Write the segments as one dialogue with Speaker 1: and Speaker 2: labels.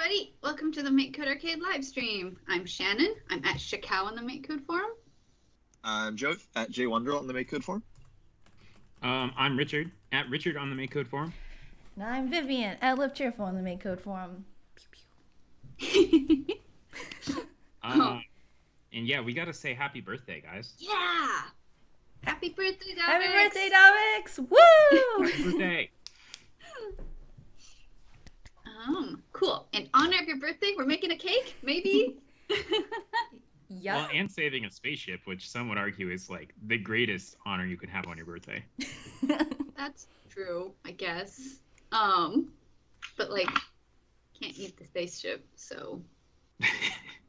Speaker 1: everybody. Welcome to the MakeCode Arcade live stream. I'm Shannon. I'm at Shakao on the MakeCode forum.
Speaker 2: I'm Joe at JWonder on the MakeCode forum.
Speaker 3: I'm Richard at Richard on the MakeCode forum.
Speaker 4: And I'm Vivian at Live Cheerful on the MakeCode forum.
Speaker 1: Pew, pew.
Speaker 3: And yeah, we gotta say happy birthday, guys.
Speaker 1: Yeah! Happy birthday, Domix!
Speaker 4: Happy birthday, Domix! Woo!
Speaker 3: Happy birthday!
Speaker 1: Cool. In honor of your birthday, we're making a cake, maybe?
Speaker 4: Yep.
Speaker 3: Well, and saving a spaceship, which some would argue is like the greatest honor you could have on your birthday.
Speaker 1: That's true, I guess. But like, can't eat the spaceship, so.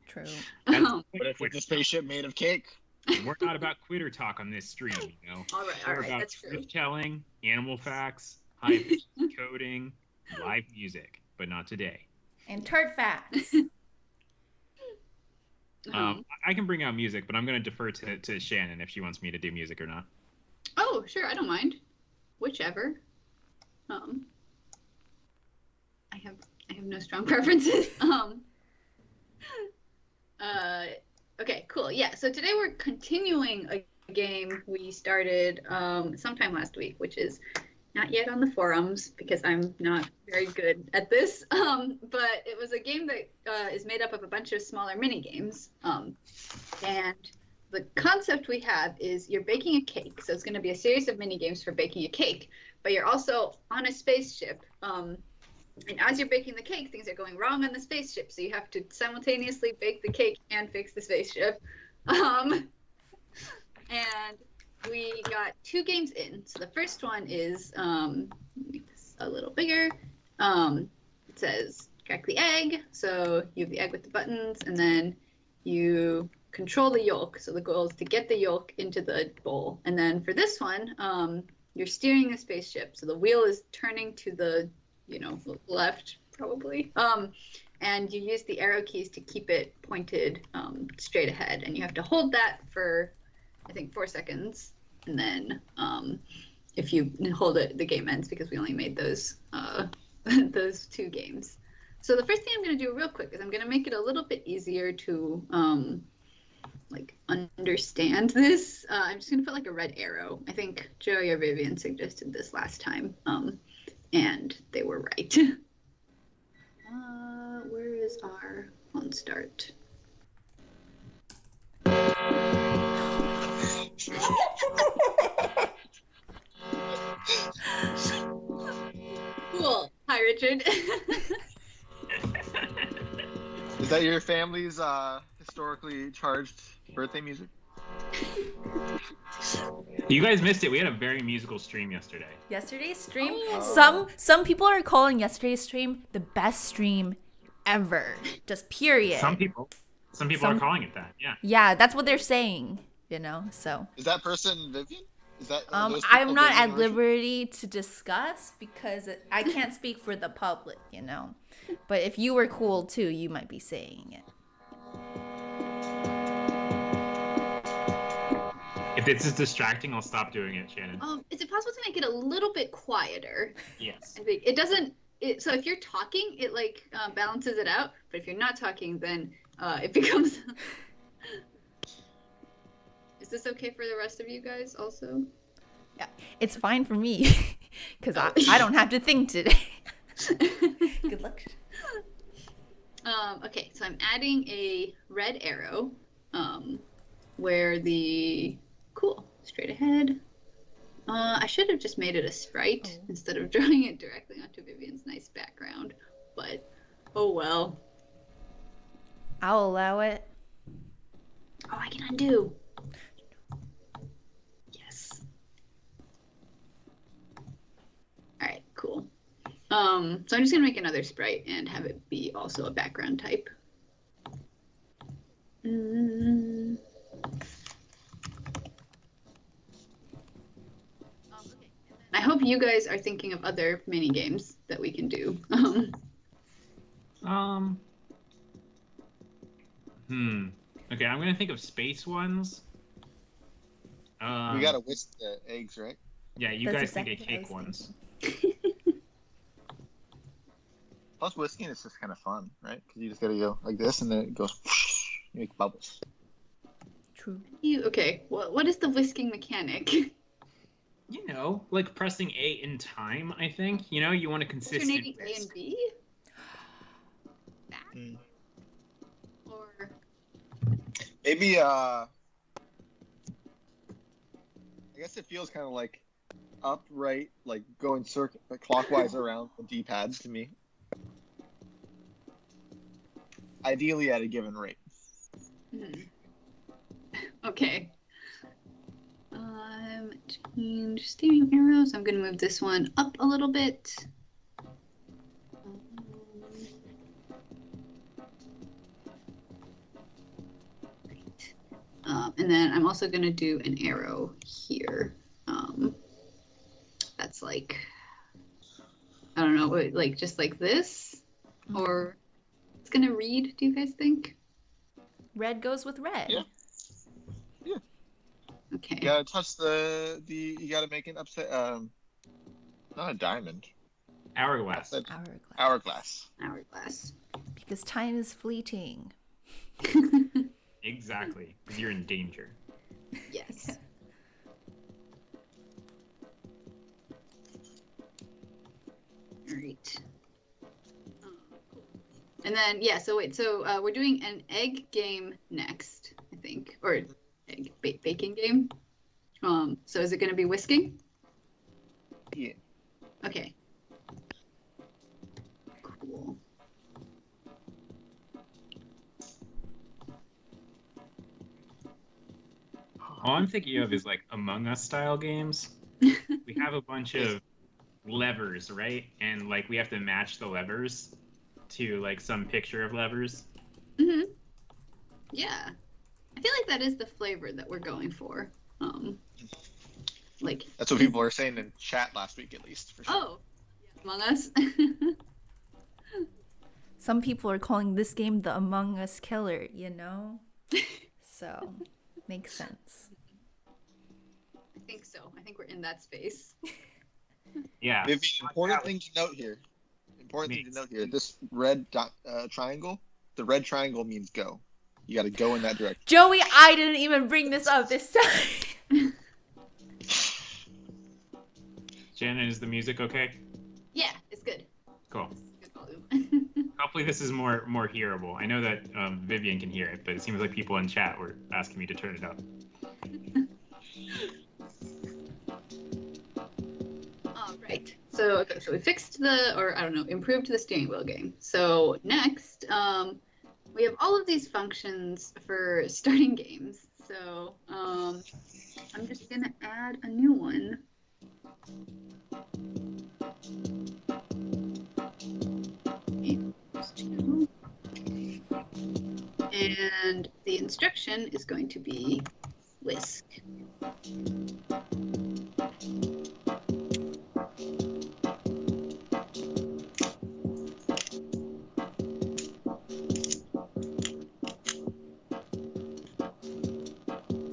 Speaker 4: True.
Speaker 2: But if it's a spaceship made of cake?
Speaker 3: We're not about quitter talk on this stream, you know.
Speaker 1: All right,
Speaker 3: We're about
Speaker 1: that's true.
Speaker 3: truth telling, animal facts, high efficiency coding, live music, but not today.
Speaker 4: And turd facts.
Speaker 3: I can bring out music, but I'm going to defer to Shannon if she wants me to do music or not.
Speaker 1: Oh, sure, I don't mind. Whichever. I have no strong preferences. Okay, cool. Yeah, so today we're continuing a game we started sometime last week, which is not yet on the forums because I'm not very good at this. But it was a game that is made up of a bunch of smaller mini games. And the concept we have is you're baking a cake. So it's going to be a series of mini games for baking a cake, but you're also on a spaceship. And as you're baking the cake, things are going wrong on the spaceship. So you have to simultaneously bake the cake and fix the spaceship. And we got 2 games in. So the first one is, make this a little bigger. It says crack the egg. So you have the egg with the buttons, and then you control the yolk. So the goal is to get the yolk into the bowl. And then for this one, you're steering the spaceship. So the wheel is turning to the, left probably. And you use the arrow keys to keep it pointed straight ahead. And you have to hold that for, I think, 4 seconds. And then if you hold it, the game ends because we only made those those 2 games. So the first thing I'm going to do real quick is I'm going to make it a little bit easier to understand this. I'm just going to put like a red arrow. I think Joey or Vivian suggested this last time, and they were right. Where is our on start? Cool. Hi, Richard.
Speaker 2: Is that your family's historically charged birthday music?
Speaker 3: You guys missed it. We had a very musical stream yesterday.
Speaker 4: Yesterday's stream?
Speaker 2: Oh.
Speaker 4: Some people are calling yesterday's stream the best stream ever. Just period.
Speaker 3: Some people are calling it that. Yeah.
Speaker 4: Yeah, that's what they're saying, so.
Speaker 2: Is that person Vivian? Is that
Speaker 4: I'm not at liberty to discuss because I can't speak for the public, But if you were cool too, you might be saying it.
Speaker 3: If this is distracting, I'll stop doing it, Shannon.
Speaker 1: Is it possible to make it a little bit quieter?
Speaker 3: Yes.
Speaker 1: I think it doesn't. So if you're talking, it balances it out. But if you're not talking, then it becomes. Is this okay for the rest of you guys also?
Speaker 4: Yeah, it's fine for me because I don't have to think today. Good luck.
Speaker 1: Okay, so I'm adding a red arrow where the straight ahead. I should have just made it a sprite instead of drawing it directly onto Vivian's nice background, but oh well.
Speaker 4: I'll allow it.
Speaker 1: Oh, I can undo. Yes. All right, cool. So I'm just gonna make another sprite and have it be also a background type. I hope you guys are thinking of other mini games that we can do.
Speaker 3: Okay, I'm gonna think of space ones.
Speaker 2: We gotta whisk the eggs, right?
Speaker 3: Yeah, you
Speaker 4: That's
Speaker 3: guys think of
Speaker 4: exactly
Speaker 3: cake
Speaker 4: what I was
Speaker 3: ones.
Speaker 2: Plus, whisking is just kind of fun, right? Because you just gotta go like this, and then it goes. You make bubbles.
Speaker 4: True.
Speaker 1: Okay, what is the whisking mechanic?
Speaker 3: You know, like pressing A in time, I think. You know, you want a consistent
Speaker 1: Alternating A and
Speaker 3: whisk.
Speaker 1: B? That?
Speaker 2: Mm.
Speaker 1: Or
Speaker 2: Maybe I guess it feels kind of like upright, like going clockwise around the D-pad to me. Ideally at a given rate.
Speaker 1: okay. Change steering arrows. I'm gonna move this one up a little bit. Right. And then I'm also gonna do an arrow here. That's like, I don't know, like just like this, or it's gonna read. Do you guys think?
Speaker 4: Red goes with red.
Speaker 2: Yeah.
Speaker 1: Okay.
Speaker 2: You gotta touch you gotta make an upside, not a diamond.
Speaker 3: Hourglass.
Speaker 4: Hourglass.
Speaker 1: Hourglass.
Speaker 4: Because time is fleeting.
Speaker 3: Exactly. Because you're in danger.
Speaker 1: Yes. All right. And then, yeah, so we're doing an egg game next, I think, or egg baking game. So is it going to be whisking?
Speaker 2: Yeah.
Speaker 1: Okay. Cool.
Speaker 3: All I'm thinking of is like Among Us style games. We have a bunch of levers, right? And like we have to match the levers to like some picture of levers.
Speaker 1: Mm-hmm. Yeah. I feel like that is the flavor that we're going for. Like
Speaker 2: That's what people were saying in chat last week, at least. For sure.
Speaker 1: oh, Among Us.
Speaker 4: Some people are calling this game the Among Us killer, you know? So, makes sense.
Speaker 1: I think so. I think we're in that space.
Speaker 3: Yeah.
Speaker 2: Vivian, important thing to note here. This red triangle, the red triangle means go. You got to go in that direction.
Speaker 4: Joey, I didn't even bring this up this time.
Speaker 3: Shannon, is the music okay?
Speaker 1: Yeah, it's good.
Speaker 3: Cool.
Speaker 1: It's good volume.
Speaker 3: Hopefully this is more hearable. I know that Vivian can hear it, but it seems like people in chat were asking me to turn it up.
Speaker 1: All right. So we fixed improved the steering wheel game. So next, we have all of these functions for starting games. So I'm just gonna add a new one. And the instruction is going to be whisk.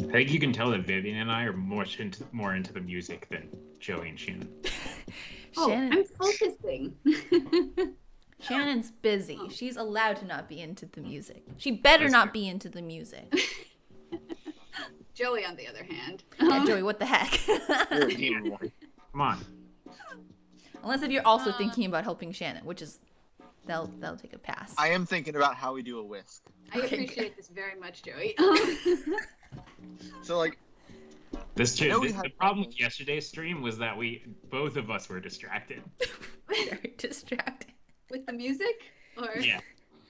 Speaker 3: I think you can tell that Vivian and I are more into the music than Joey and Shannon.
Speaker 4: Shannon,
Speaker 1: I'm focusing.
Speaker 4: Shannon's busy. She's allowed to not be into the music. She better
Speaker 3: That's
Speaker 4: not
Speaker 3: true.
Speaker 4: be into the music.
Speaker 1: Joey, on the other hand.
Speaker 4: Yeah, Joey, what the heck?
Speaker 2: You're a gamer boy.
Speaker 3: Come on.
Speaker 4: Unless if you're also thinking about helping Shannon, which is they'll take a pass.
Speaker 2: I am thinking about how we do a whisk.
Speaker 1: I
Speaker 4: Okay,
Speaker 1: appreciate this very much, Joey.
Speaker 2: So like,
Speaker 3: The problem with yesterday's stream was that both of us were distracted.
Speaker 4: Very distracted.
Speaker 1: With the music? Or
Speaker 3: Yeah.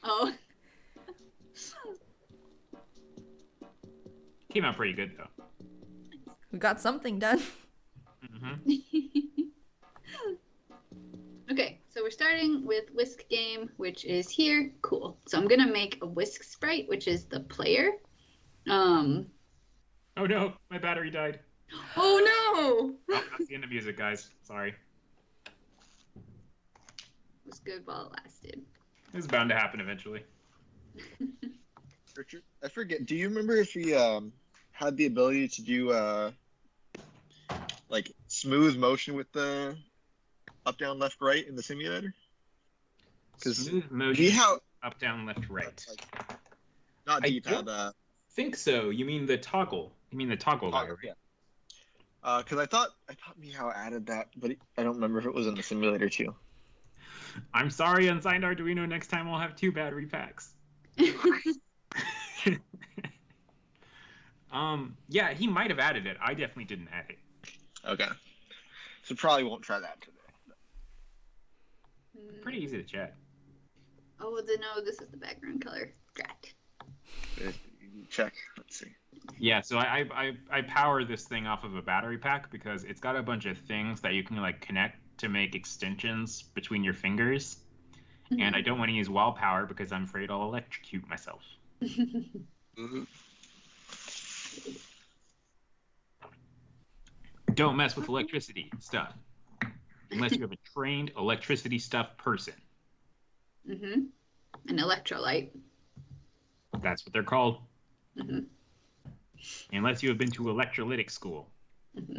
Speaker 1: Oh.
Speaker 3: Came out pretty good though.
Speaker 4: We got something done.
Speaker 3: Mm-hmm.
Speaker 1: Okay, so we're starting with whisk game, which is here. Cool. So I'm gonna make a whisk sprite, which is the player.
Speaker 3: Oh no, my battery died.
Speaker 1: Oh no!
Speaker 3: Oh, that's the end of music, guys. Sorry.
Speaker 1: It was good while it lasted.
Speaker 3: It was bound to happen eventually.
Speaker 2: Richard, I forget. Do you remember if we had the ability to do like smooth motion with the up, down, left, right in the simulator?
Speaker 3: Smooth motion. Up, down, left, right.
Speaker 2: Not
Speaker 3: I
Speaker 2: D-pad.
Speaker 3: don't think so. You mean the toggle? You mean the toggle guy, right?
Speaker 2: Yeah. Because I thought Meow added that, but I don't remember if it was in the simulator too.
Speaker 3: I'm sorry, Unsigned Arduino. Next time I'll have 2 battery packs. Yeah, he might have added it. I definitely didn't add it.
Speaker 2: Okay. So probably won't try that today.
Speaker 3: Pretty easy to check.
Speaker 1: Oh, no, this is the background color. Drat.
Speaker 2: Check. Let's see.
Speaker 3: Yeah, so I power this thing off of a battery pack because it's got a bunch of things that you can like connect to make extensions between your fingers. Mm-hmm. And I don't want to use wall power because I'm afraid I'll electrocute myself. Mm-hmm. Don't mess with electricity stuff unless you have a trained electricity stuff person.
Speaker 1: Mm-hmm. An electrolyte.
Speaker 3: That's what they're called.
Speaker 1: Mm-hmm.
Speaker 3: Unless you have been to electrolytic school.
Speaker 1: Mm-hmm.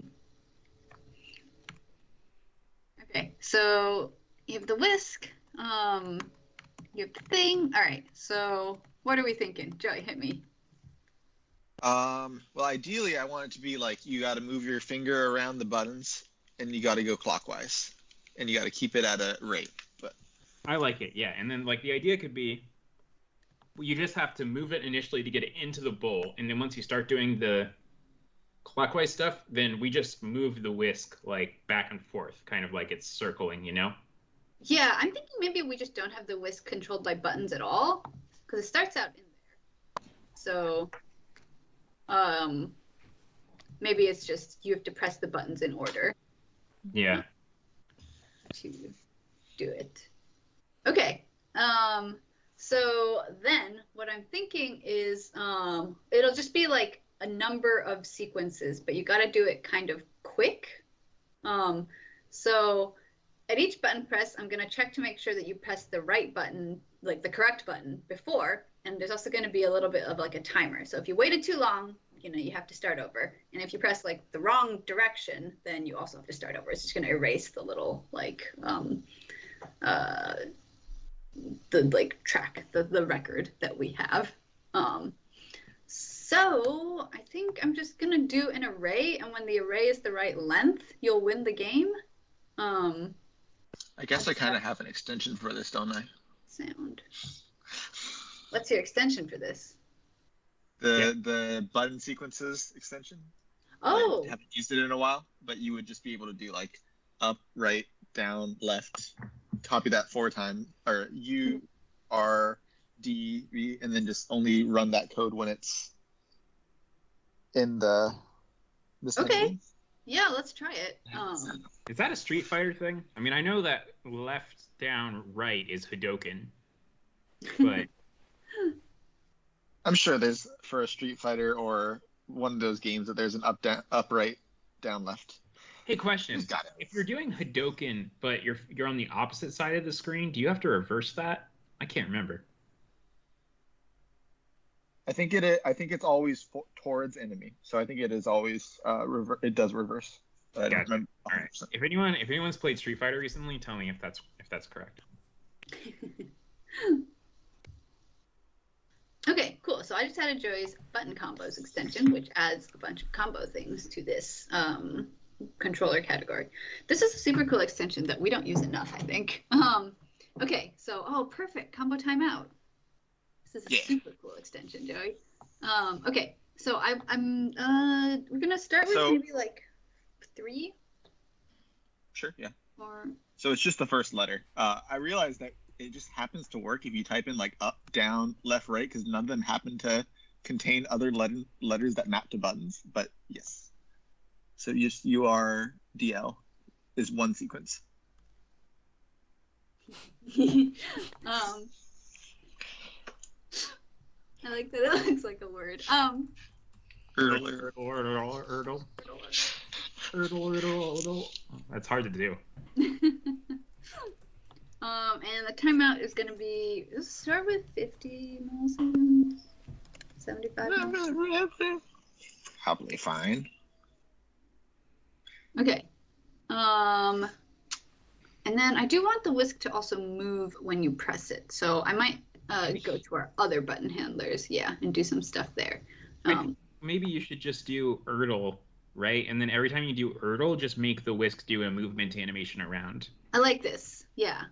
Speaker 1: Okay, so you have the whisk. You have the thing. All right, so what are we thinking? Joey, hit me.
Speaker 2: Well, ideally, I want it to be like you got to move your finger around the buttons, and you got to go clockwise, and you got to keep it at a rate. But
Speaker 3: I like it, yeah. And then like the idea could be, you just have to move it initially to get it into the bowl, and then once you start doing the clockwise stuff, then we just move the whisk like back and forth, kind of like it's circling, you know?
Speaker 1: Yeah, I'm thinking maybe we just don't have the whisk controlled by buttons at all, because it starts out in there. So, maybe it's just you have to press the buttons in order.
Speaker 3: Yeah.
Speaker 1: To do it. Okay. So then what I'm thinking is it'll just be like a number of sequences, but you got to do it kind of quick. So at each button press, I'm going to check to make sure that you press the right button, like the correct button before. And there's also going to be a little bit of like a timer. So if you waited too long, you have to start over. And if you press like the wrong direction, then you also have to start over. It's just going to erase the little like the like track, the record that we have. So I think I'm just gonna do an array, and when the array is the right length, you'll win the game.
Speaker 2: I guess I kind of have an extension for this, don't I?
Speaker 1: Sound. What's your extension for this?
Speaker 2: The button sequences extension.
Speaker 1: Oh.
Speaker 2: I haven't used it in a while, but you would just be able to do like up, right, down, left. Copy that 4 times, or U, R, D, V, and then just only run that code when it's in the
Speaker 1: okay. Yeah, let's try it.
Speaker 3: Is that a Street Fighter thing? I mean, I know that left, down, right is Hadoken, but
Speaker 2: I'm sure there's for a Street Fighter or one of those games that there's an up, down, up, right, down, left.
Speaker 3: Hey, question. If you're doing Hadoken, but you're on the opposite side of the screen, do you have to reverse that? I can't remember.
Speaker 2: I think it's always towards enemy, so I think it is always it does reverse. But I don't remember.
Speaker 3: All right. If anyone's played Street Fighter recently, tell me if that's correct.
Speaker 1: Okay, cool. So I just added Joey's button combos extension, which adds a bunch of combo things to this controller category. This is a super cool extension that we don't use enough, I think. Okay, so perfect combo timeout. This is a super cool extension, Joey. Okay, so I'm we're gonna start with maybe like 3.
Speaker 2: Sure, yeah.
Speaker 1: Or
Speaker 2: so it's just the first letter. I realized that it just happens to work if you type in like up, down, left, right, because none of them happen to contain other letters that map to buttons. But yes. So URDL is one sequence.
Speaker 1: I like that it looks like a word.
Speaker 3: That's hard to do.
Speaker 1: And the timeout is going to be, let's start with 50 milliseconds, 75 milliseconds.
Speaker 2: Probably fine.
Speaker 1: Okay. And then I do want the whisk to also move when you press it. So I might go to our other button handlers, yeah, and do some stuff there.
Speaker 3: Maybe you should just do Erdl, right? And then every time you do Erdl, just make the whisk do a movement animation around.
Speaker 1: I like this, yeah.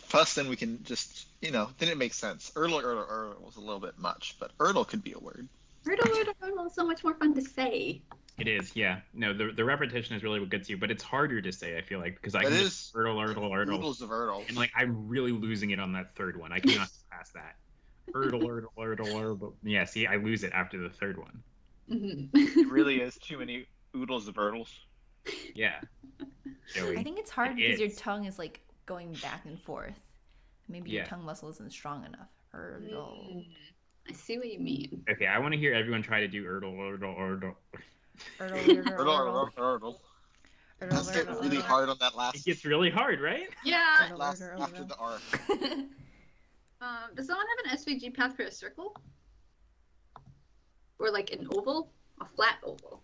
Speaker 2: Plus, then we can just, then it makes sense. Erdl was a little bit much, but Erdl could be a word.
Speaker 1: Erdl is so much more fun to say.
Speaker 3: It is, yeah. No, the repetition is really what gets you, but it's harder to say, I feel like, because I can just Erdl.
Speaker 2: Oodles of Erdl.
Speaker 3: And, I'm really losing it on that third one. I cannot pass that. Erdl. Yeah, see, I lose it after the third one.
Speaker 1: Mm-hmm.
Speaker 2: It really is too many oodles of Erdls.
Speaker 3: Yeah. Joey.
Speaker 4: I think it's hard because your tongue is, going back and forth. Maybe your tongue muscle isn't strong enough. Erdl.
Speaker 1: I see what you mean.
Speaker 3: Okay, I want to hear everyone try to do Erdl.
Speaker 2: Erdl. Let's get really hard on that last.
Speaker 3: It gets really hard, right?
Speaker 1: Yeah.
Speaker 2: After the R.
Speaker 1: Does someone have an SVG path for a circle? Or an oval? A flat oval?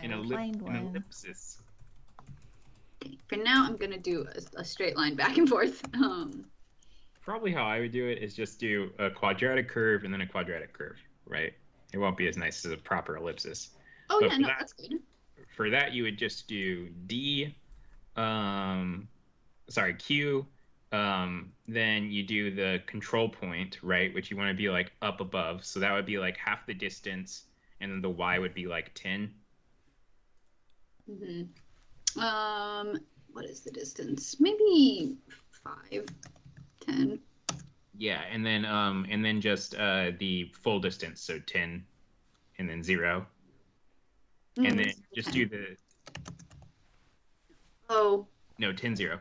Speaker 3: An ellipsis.
Speaker 1: Okay, for now, I'm going to do a straight line back and forth.
Speaker 3: Probably how I would do it is just do a quadratic curve and then a quadratic curve, right? It won't be as nice as a proper ellipsis.
Speaker 1: Oh, but yeah, no, that's good.
Speaker 3: For that, you would just do Q, then you do the control point, right, which you want to be up above. So that would be half the distance, and then the Y would be 10.
Speaker 1: Mm-hmm. What is the distance? Maybe 5, 10.
Speaker 3: Yeah, and then just the full distance, so 10, and then 0. And then just do the...
Speaker 1: Oh.
Speaker 3: No, 10, 0.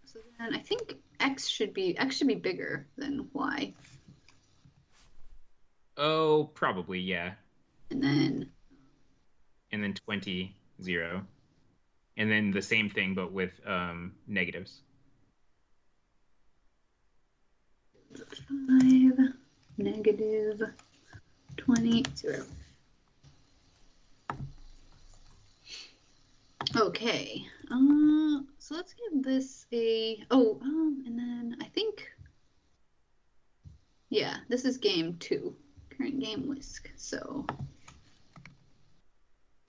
Speaker 1: So then I think X should be bigger than Y.
Speaker 3: Oh, probably, yeah.
Speaker 1: And then
Speaker 3: 20, 0. And then the same thing, but with negatives.
Speaker 1: 5, negative 20, 0. Okay. So let's give this a... and then I think... Yeah, this is game 2. Current game whisk. So...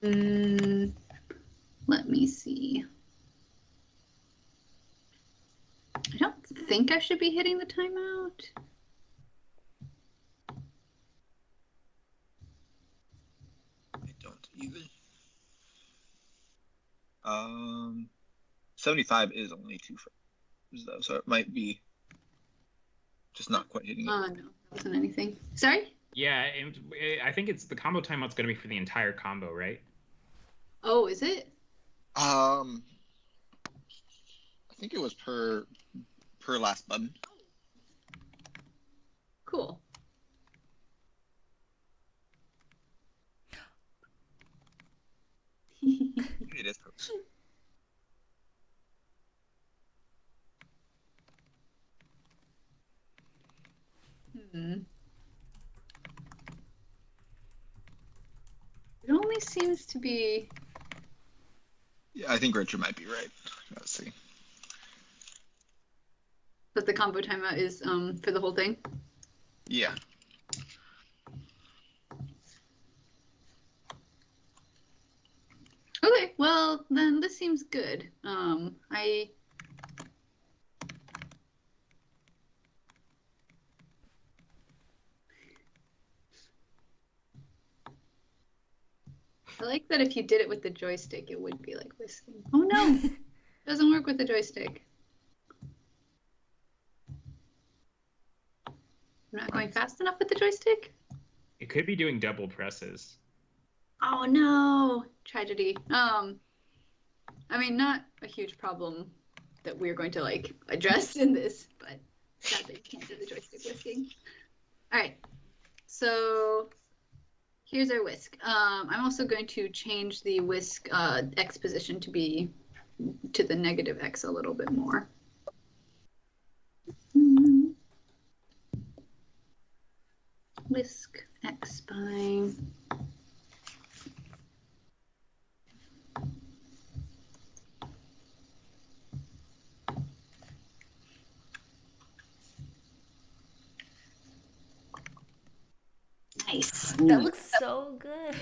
Speaker 1: let me see. I don't think I should be hitting the timeout.
Speaker 2: I don't either. 75 is only 2 frames though, so it might be just not quite hitting it.
Speaker 1: No, that wasn't anything. Sorry?
Speaker 3: Yeah, and I think it's the combo timeout's going to be for the entire combo, right?
Speaker 1: Oh, is it?
Speaker 2: I think it was per last button.
Speaker 1: Cool.
Speaker 2: It is.
Speaker 1: It only seems to be...
Speaker 2: Yeah, I think Richard might be right. Let's see.
Speaker 1: But the combo timeout is for the whole thing?
Speaker 2: Yeah.
Speaker 1: Okay, well, then this seems good. I like that if you did it with the joystick, it would be like whisking. Oh no, it doesn't work with the joystick. I'm not going fast enough with the joystick?
Speaker 3: It could be doing double presses.
Speaker 1: Oh no, tragedy. I mean, not a huge problem that we're going to address in this, but sad that you can't do the joystick whisking. All right, so here's our whisk. I'm also going to change the whisk X position to be to the negative X a little bit more. Whisk X spine. Nice.
Speaker 4: That looks so good.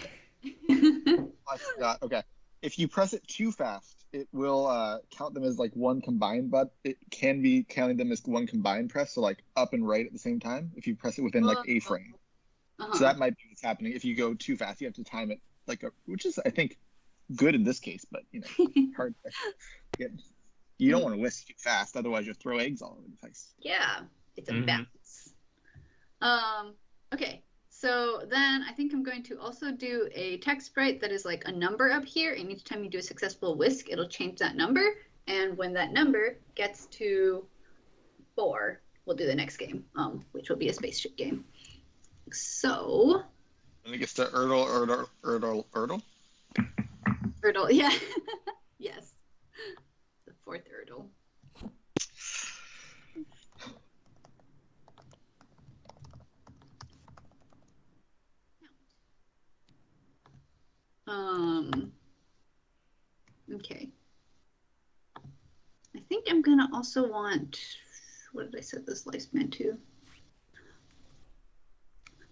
Speaker 2: I forgot. Okay. If you press it too fast, it will count them as like one combined, but it can be counting them as one combined press, so like up and right at the same time if you press it within like a frame. So that might be what's happening. If you go too fast, you have to time it which is, I think, good in this case, but hard to get. You don't want to whisk too fast, otherwise you'll throw eggs all over the place.
Speaker 1: Yeah, it's a balance. Okay, so then I think I'm going to also do a text sprite that is like a number up here, and each time you do a successful whisk, it'll change that number, and when that number gets to 4, we'll do the next game, which will be a spaceship game. So...
Speaker 2: I think it's the Erdle.
Speaker 1: Erdle, yeah. Yes. The 4th Erdle. Okay. I think I'm gonna also want, what did I set this lifespan to?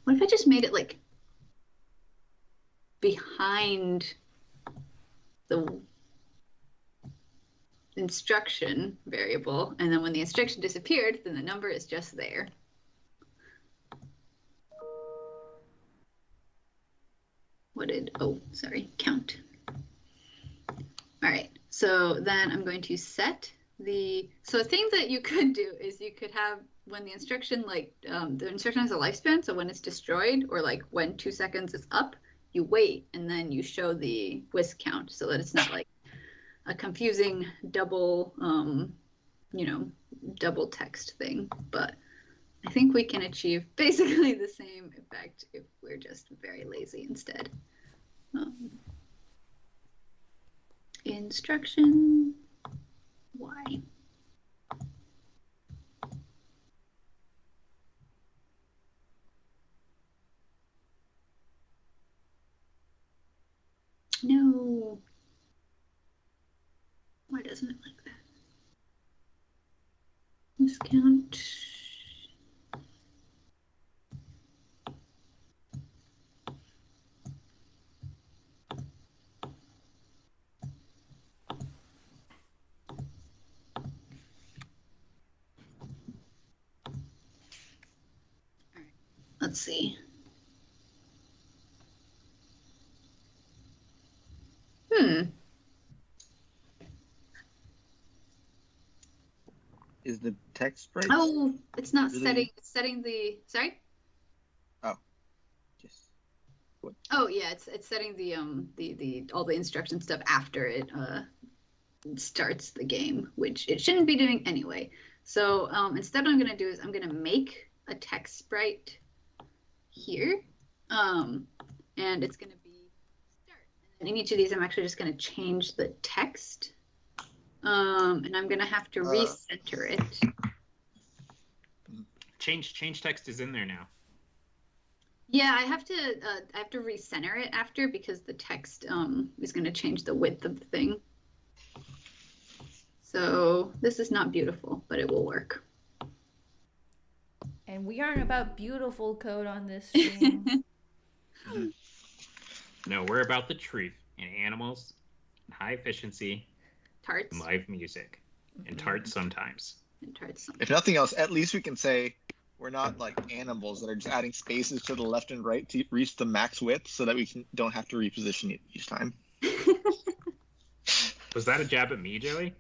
Speaker 1: What if I just made it like behind the instruction variable, and then when the instruction disappeared, then the number is just there. Count. All right, so then I'm going to set so a thing that you could do is you could have when the instruction, the instruction has a lifespan, so when it's destroyed or like when 2 seconds is up, you wait and then you show the whisk count so that it's not like a confusing double, double text thing. But I think we can achieve basically the same effect if we're just very lazy instead. Instruction Y. No. Why doesn't it like that? Discount. All right. Let's see.
Speaker 2: Is the text sprite?
Speaker 1: Oh, it's not
Speaker 2: really?
Speaker 1: setting. It's setting the. Sorry.
Speaker 2: Oh. Just. What?
Speaker 1: Oh yeah, it's setting the all the instruction stuff after it starts the game, which it shouldn't be doing anyway. So instead, what I'm gonna do is I'm gonna make a text sprite here, and it's gonna be start. And in each of these, I'm actually just gonna change the text. And I'm gonna have to recenter it.
Speaker 3: Change text is in there now.
Speaker 1: Yeah, I have to recenter it after because the text is gonna change the width of the thing. So this is not beautiful, but it will work.
Speaker 4: And we aren't about beautiful code on this stream.
Speaker 3: No, we're about the truth in animals, high efficiency,
Speaker 1: Tarts.
Speaker 3: live music, and tarts sometimes.
Speaker 1: And tarts.
Speaker 2: If nothing else, at least we can say we're not like animals that are just adding spaces to the left and right to reach the max width so that we don't have to reposition it each time.
Speaker 3: Was that a jab at me, Joey?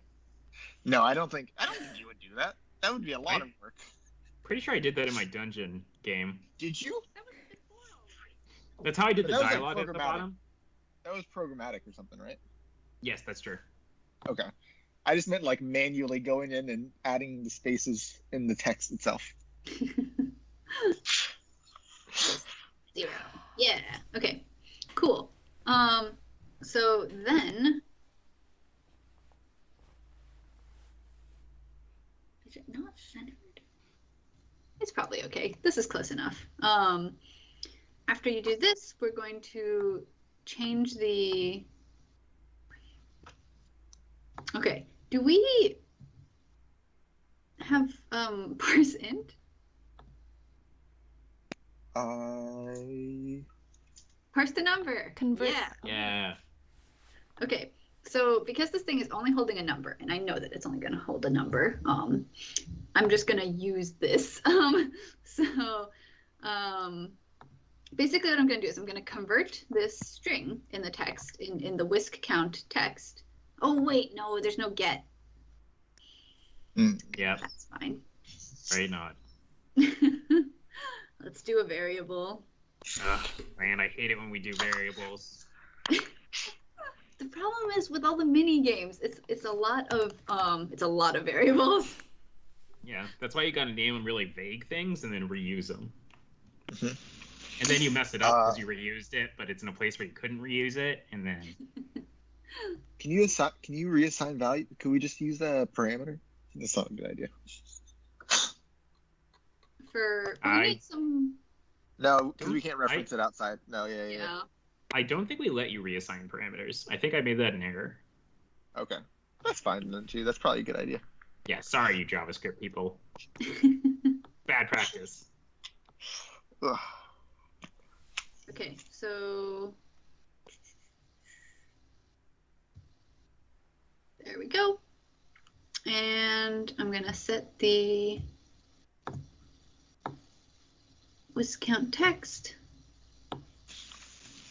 Speaker 2: No, I don't think you would do that. That would be a lot of work.
Speaker 3: Pretty sure I did that in my dungeon game.
Speaker 2: Did you?
Speaker 3: That's how I did the
Speaker 2: That was, like,
Speaker 3: dialogue at the bottom.
Speaker 2: That was programmatic or something, right?
Speaker 3: Yes, that's true.
Speaker 2: Okay. I just meant like manually going in and adding the spaces in the text itself.
Speaker 1: 0. Yeah. Okay. Cool. So then, is it not centered? It's probably okay. This is close enough. After you do this, we're going to change the. Okay. Do we have parse int? Parse the number.
Speaker 4: Convert.
Speaker 1: Yeah.
Speaker 3: Yeah.
Speaker 1: Okay. So because this thing is only holding a number, and I know that it's only going to hold a number, I'm just going to use this. Basically what I'm going to do is I'm going to convert this string in the text, in the whisk count text. Oh, wait, no, there's no get.
Speaker 3: Yeah.
Speaker 1: That's fine.
Speaker 3: Right, not.
Speaker 1: Let's do a variable.
Speaker 3: Ugh, man, I hate it when we do variables.
Speaker 1: The problem is with all the mini games, it's a lot of variables.
Speaker 3: Yeah, that's why you gotta name them really vague things and then reuse them.
Speaker 2: Mhm.
Speaker 3: And then you mess it up because you reused it, but it's in a place where you couldn't reuse it, and then
Speaker 2: Can you reassign value? Could we just use a parameter? That's not a good idea.
Speaker 1: We need some.
Speaker 2: No, because we can't reference it outside. No, yeah.
Speaker 3: I don't think we let you reassign parameters. I think I made that an error.
Speaker 2: Okay, that's fine then too. That's probably a good idea.
Speaker 3: Yeah, sorry, you JavaScript people. Bad practice.
Speaker 2: Ugh.
Speaker 1: Okay, so there we go. And I'm gonna set the whisk count text.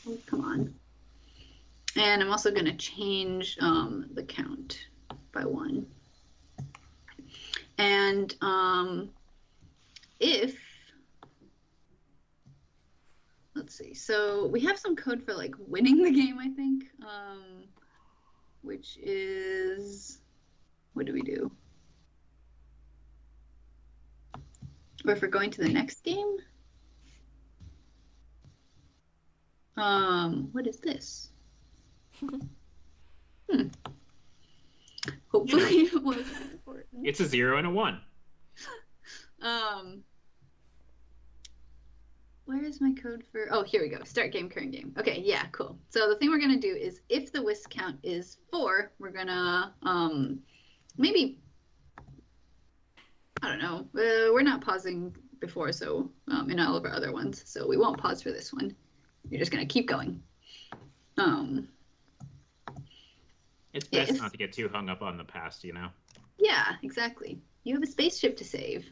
Speaker 1: Oh, come on. And I'm also gonna change the count by 1. And let's see, so we have some code for like winning the game, I think, which is, what do we do? Or if we're going to the next game? What is this? Hopefully it wasn't important.
Speaker 3: It's a 0 and a 1.
Speaker 1: Where is my code for? Oh, here we go. Start game, current game. Okay, yeah, cool. So the thing we're gonna do is, if the whisk count is 4, we're gonna maybe, I don't know. We're not pausing before, so in all of our other ones, so we won't pause for this one. You're just gonna keep going.
Speaker 3: It's best not to get too hung up on the past, you know?
Speaker 1: Yeah, exactly. You have a spaceship to save.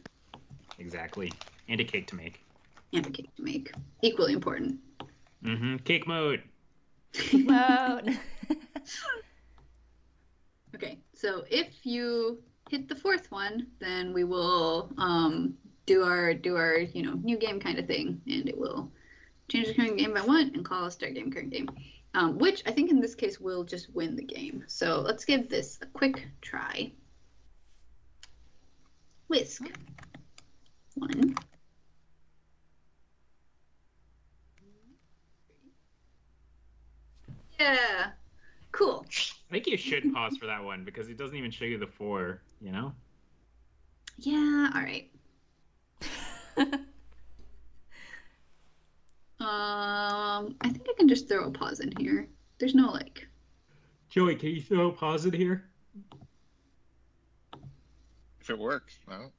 Speaker 3: Exactly. And a cake to make.
Speaker 1: And a cake to make. Equally important.
Speaker 3: Mm-hmm. Cake mode.
Speaker 4: Cake mode.
Speaker 1: Okay, so if you hit the 4th one, then we will do our new game kind of thing, and it will change the current game by 1 and call start game, current game. Which I think in this case will just win the game. So let's give this a quick try. Whisk. 1. Yeah. Cool.
Speaker 3: I think you should pause for that one because it doesn't even show you the 4, you know?
Speaker 1: Yeah, all right. I think I can just throw a pause in here. There's no like.
Speaker 3: Joey, can you throw a pause in here?
Speaker 2: If it works, well.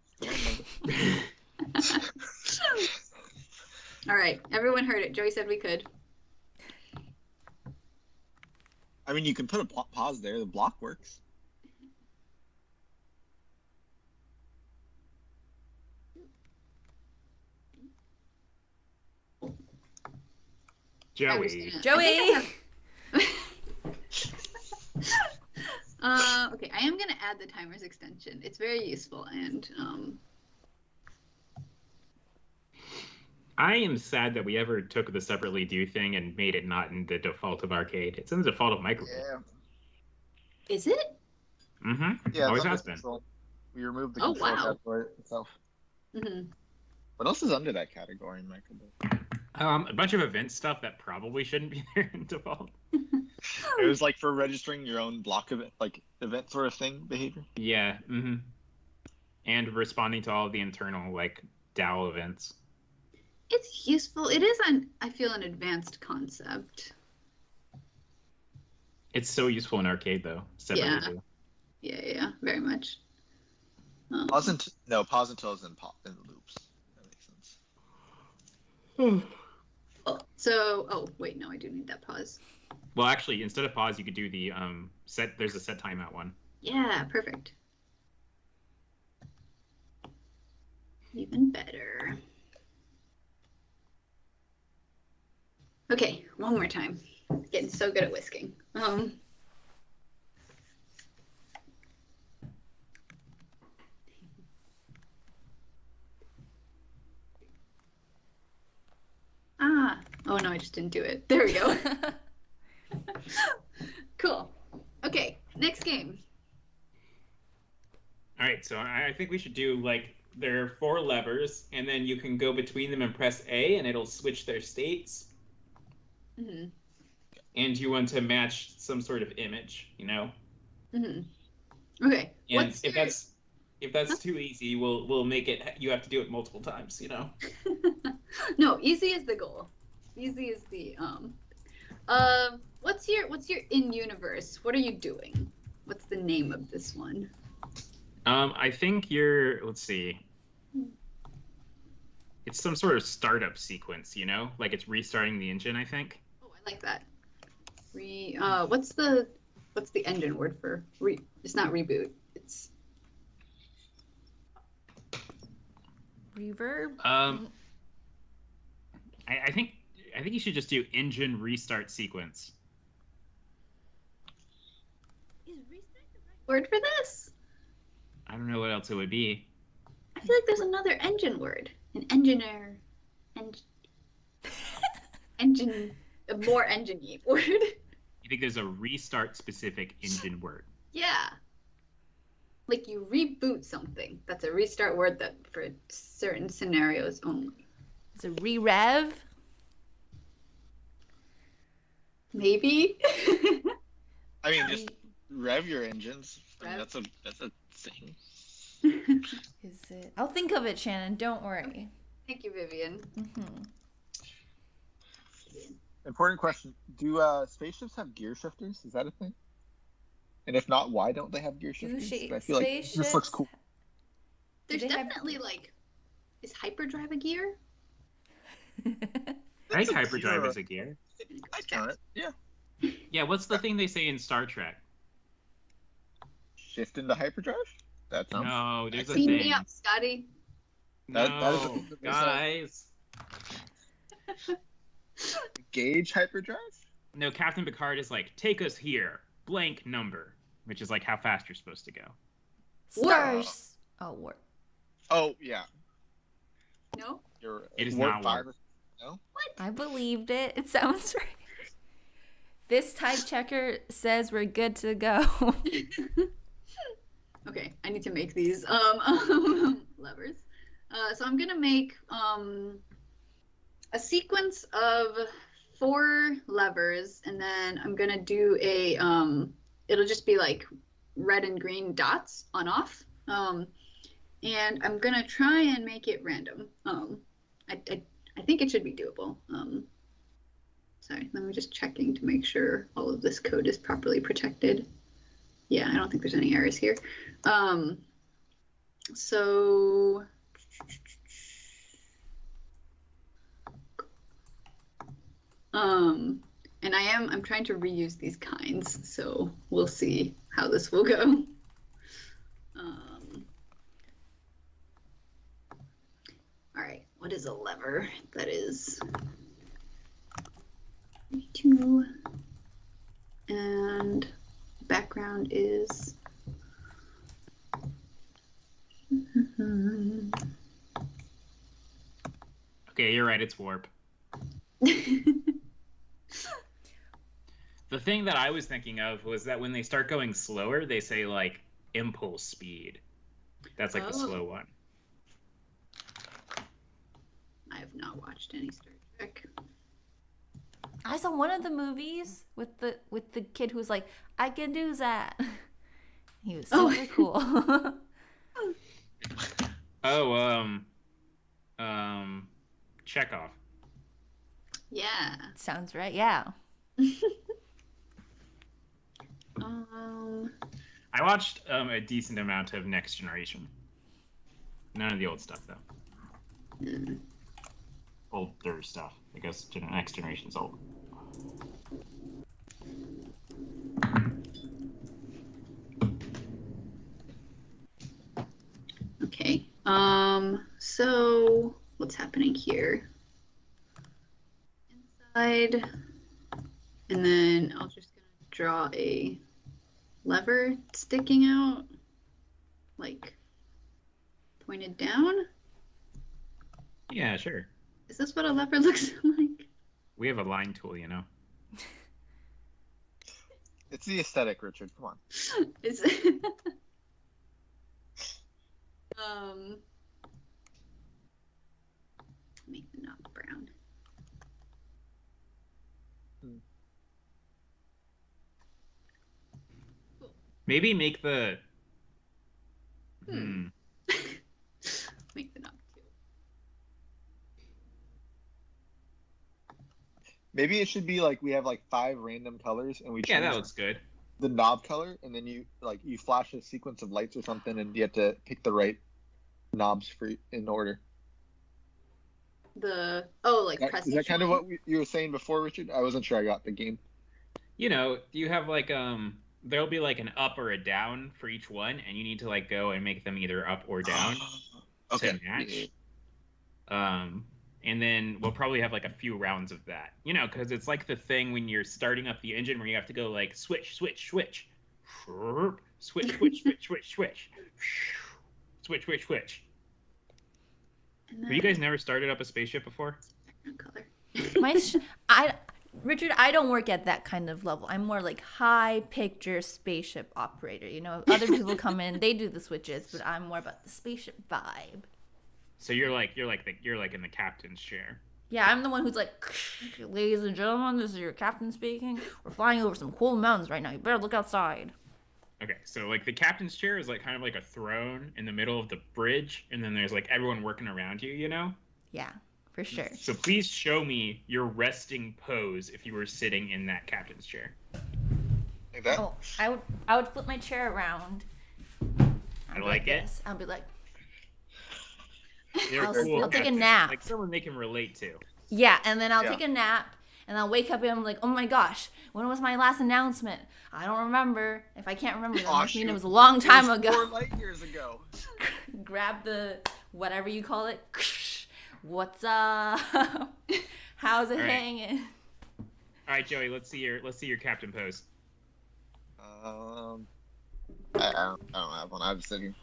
Speaker 1: All right, everyone heard it. Joey said we could.
Speaker 2: I mean, you can put a pause there. The block works.
Speaker 3: Joey.
Speaker 1: Okay, I am gonna add the timer's extension. It's very useful, and
Speaker 3: I am sad that we ever took the separately do thing and made it not in the default of arcade. It's in the default of MakeCode.
Speaker 2: Yeah.
Speaker 1: Is it?
Speaker 3: Mm-hmm.
Speaker 2: Yeah.
Speaker 3: Always has been.
Speaker 2: Control. We removed the
Speaker 1: Oh,
Speaker 2: control
Speaker 1: wow.
Speaker 2: category itself.
Speaker 1: Mm-hmm.
Speaker 2: What else is under that category in MakeCode?
Speaker 3: A bunch of event stuff that probably shouldn't be there in default.
Speaker 2: It was like for registering your own block event, like event sort of thing behavior.
Speaker 3: Yeah. Mm-hmm. And responding to all the internal like DAO events.
Speaker 1: It's useful. It is I feel an advanced concept.
Speaker 3: It's so useful in arcade though. Separately do.
Speaker 1: Yeah, very much.
Speaker 2: Pause until it's in loops. That makes sense.
Speaker 1: Oh, oh wait, no, I do need that pause.
Speaker 3: Well, actually, instead of pause, you could do the set. There's a set timeout one.
Speaker 1: Yeah, perfect. Even better. Okay, one more time. Getting so good at whisking. Oh no, I just didn't do it. There we go. Cool. Okay, next game.
Speaker 3: All right, so I think we should do like there are 4 levers, and then you can go between them and press A, and it'll switch their states.
Speaker 1: Mm-hmm.
Speaker 3: And you want to match some sort of image, you know.
Speaker 1: Mm-hmm. Okay.
Speaker 3: And if that's too easy, we'll make it. You have to do it multiple times, you know.
Speaker 1: No, easy is the goal. Easy is the What's your in-universe? What are you doing? What's the name of this one?
Speaker 3: I think let's see. It's some sort of startup sequence, you know? Like it's restarting the engine, I think.
Speaker 1: Oh, I like that. What's the engine word for it's not reboot. It's
Speaker 4: reverb.
Speaker 3: I think you should just do engine restart sequence.
Speaker 1: Is restart the right word for this?
Speaker 3: I don't know what else it would be.
Speaker 1: I feel like there's another engine word. An engineer. Engine. A more engine-y word.
Speaker 3: You think there's a restart specific engine word?
Speaker 1: Yeah. Like you reboot something. That's a restart word that for certain scenarios only.
Speaker 4: It's a re-rev.
Speaker 2: Maybe. I mean, just rev your engines. I mean, that's a thing.
Speaker 4: Is it? I'll think of it, Shannon. Don't worry.
Speaker 1: Thank you, Vivian.
Speaker 4: Mm-hmm.
Speaker 2: Important question: do spaceships have gear shifters? Is that a thing? And if not, why don't they have gear shifters? I feel like this looks cool.
Speaker 1: There's definitely is hyperdrive a gear?
Speaker 3: I think hyperdrive is a gear.
Speaker 2: I count it. Yeah.
Speaker 3: Yeah. What's the thing they say in Star Trek?
Speaker 2: Shift into hyperdrive? That sounds.
Speaker 3: No, there's a
Speaker 1: See
Speaker 3: thing.
Speaker 1: me up, Scotty.
Speaker 3: No,
Speaker 2: that is a thing that they
Speaker 3: guys.
Speaker 2: Gauge hyperdrive?
Speaker 3: No, Captain Picard is like, take us here, blank number, which is like how fast you're supposed to go.
Speaker 4: Stars. Warp.
Speaker 2: Oh yeah.
Speaker 1: No.
Speaker 3: It is
Speaker 2: warp
Speaker 3: not warp.
Speaker 2: 5. No.
Speaker 1: What?
Speaker 4: I believed it. It sounds right. This type checker says we're good to go.
Speaker 1: Okay, I need to make these levers. So I'm gonna make a sequence of 4 levers, and then I'm gonna do a it'll just be like red and green dots on off, and I'm gonna try and make it random. I think it should be doable. Sorry, let me just checking to make sure all of this code is properly protected. Yeah, I don't think there's any errors here. So and I'm trying to reuse these kinds, so we'll see how this will go. All right, what is a lever? That is 2, and background is
Speaker 3: Okay, you're right, it's warp. The thing that I was thinking of was that when they start going slower, they say like impulse speed. That's like the slow one.
Speaker 1: I have not watched any Star Trek.
Speaker 4: I saw one of the movies with the kid who was like, I can do that. He was super cool.
Speaker 3: Chekhov.
Speaker 1: Yeah.
Speaker 4: Sounds right. Yeah.
Speaker 3: I watched a decent amount of Next Generation. None of the old stuff though. older stuff. I guess next generation's old.
Speaker 1: Okay. So what's happening here? Inside, and then I'll just gonna draw a lever sticking out, like pointed down.
Speaker 3: Yeah, sure.
Speaker 1: Is this what a lever looks like?
Speaker 3: We have a line tool, you know.
Speaker 2: It's the aesthetic, Richard. Come on.
Speaker 1: Is make the knob brown.
Speaker 3: Maybe make the.
Speaker 1: Make the knob too.
Speaker 2: Maybe it should be like we have like 5 random colors, and we
Speaker 3: Yeah,
Speaker 2: change
Speaker 3: that looks good.
Speaker 2: the knob color, and then you flash a sequence of lights or something, and you have to pick the right knobs in order.
Speaker 1: Press.
Speaker 2: Is that kind of what you were saying before, Richard? I wasn't sure I got the game.
Speaker 3: You know, you have like there'll be like an up or a down for each one, and you need to like go and make them either up or down to match. And then we'll probably have like a few rounds of that, you know, because it's like the thing when you're starting up the engine where you have to go like switch, switch, switch, switch, switch, switch, switch, switch, switch, switch, switch. Have you guys never started up a spaceship before?
Speaker 1: Color.
Speaker 4: Richard, I don't work at that kind of level. I'm more like high picture spaceship operator. You know, other people come in, they do the switches, but I'm more about the spaceship vibe.
Speaker 3: So you're like in the captain's chair.
Speaker 4: Yeah, I'm the one who's like, ladies and gentlemen, this is your captain speaking. We're flying over some cool mountains right now. You better look outside.
Speaker 3: Okay, so like the captain's chair is like kind of like a throne in the middle of the bridge, and then there's like everyone working around you, you know?
Speaker 4: Yeah, for sure.
Speaker 3: So please show me your resting pose if you were sitting in that captain's chair.
Speaker 2: Like that?
Speaker 4: Oh, I would flip my chair around.
Speaker 3: I like it.
Speaker 4: This. I'll be like,
Speaker 3: I'll
Speaker 4: take a nap.
Speaker 3: Like someone they can relate to.
Speaker 4: Yeah, and then I'll take a nap, and I'll wake up and I'm like, oh my gosh, when was my last announcement? I don't remember. If I can't remember, that must mean it was a long time ago.
Speaker 2: 4 light years ago.
Speaker 4: Grab the whatever you call it. What's up? How's it hanging?
Speaker 3: All right, Joey, let's see your captain pose.
Speaker 2: I don't have one. I was sitting.